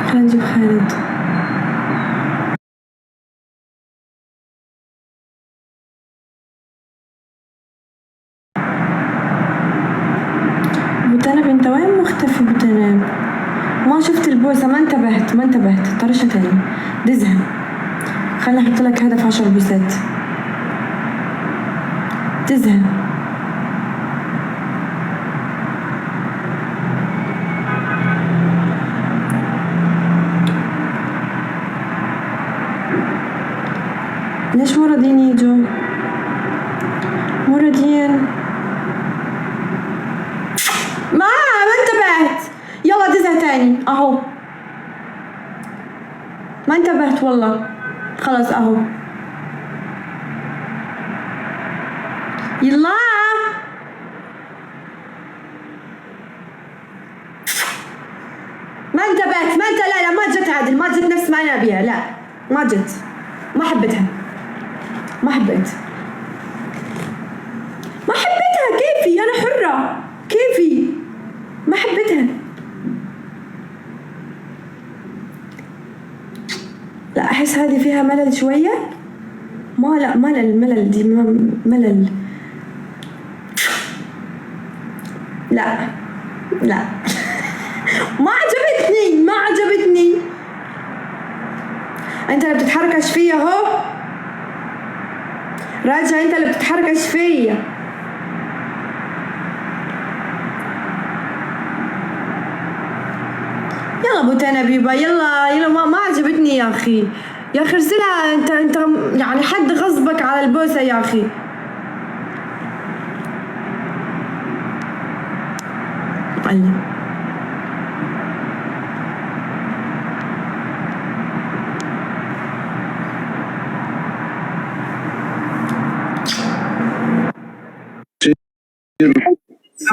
خلينا نجيب خالد. بوتنب انت وين مختفي بوتنب؟ ما شفت البوسة، ما انتبهت. طرشة تاني دزها. خليني احط لك هدف 10 بوسات. دزها. ليش مو راضيين يجوا؟ مو راضيين. ما انتبهت. يلا دزها تاني اهو. ما انتبهت والله. خلاص اهو. يلا ما انتبهت. لا ما جت عادل، ما جت نفس ما انا ابيها. لا ما جت، ما حبيتها. كيفي انا حرة، كيفي ما حبيتها. لا احس هذه فيها ملل شوية. لا ملل دي ملل. لا ما عجبتني. انت اللي بتتحركش فيا اهو. راجع انت اللي بتتحركش فيا. يلا بوتانا بيبا يلا ما عجبتني يا اخي ارسلها. انت يعني حد غصبك على البوسة يا اخي. قال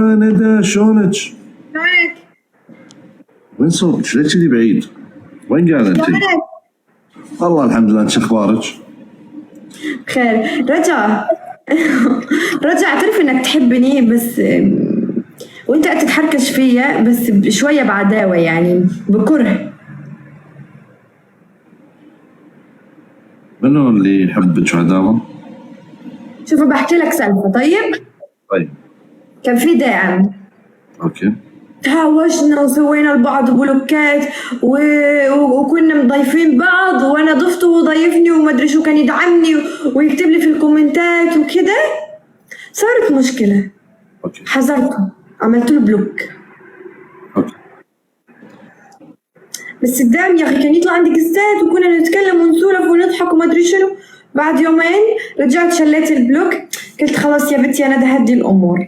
ندى شلونك؟ وين صوتك؟ ليش كذي بعيد؟ وين قاعدة انت؟ والله الحمد لله. انت اخبارك؟ بخير. رجع اعترف انك تحبني بس وانت تتحركش فيا بس شوية بعداوة يعني بكره. منو اللي يحبك عداوة؟ شوف بحكي لك سالفة. طيب كان في داعم. اوكي. تهاوشنا وسوينا لبعض بلوكات وكنا مضيفين بعض، وانا ضفته وضيفني وما ادري شو كان يدعمني ويكتب لي في الكومنتات وكده. صارت مشكلة. اوكي. حذرته، عملت له بلوك. اوكي. بس الدعم يا اخي كان يطلع عندي قصات وكنا نتكلم ونسولف ونضحك وما ادري شنو. بعد يومين رجعت شليت البلوك. قلت خلاص يا بنتي انا ده هدي الامور.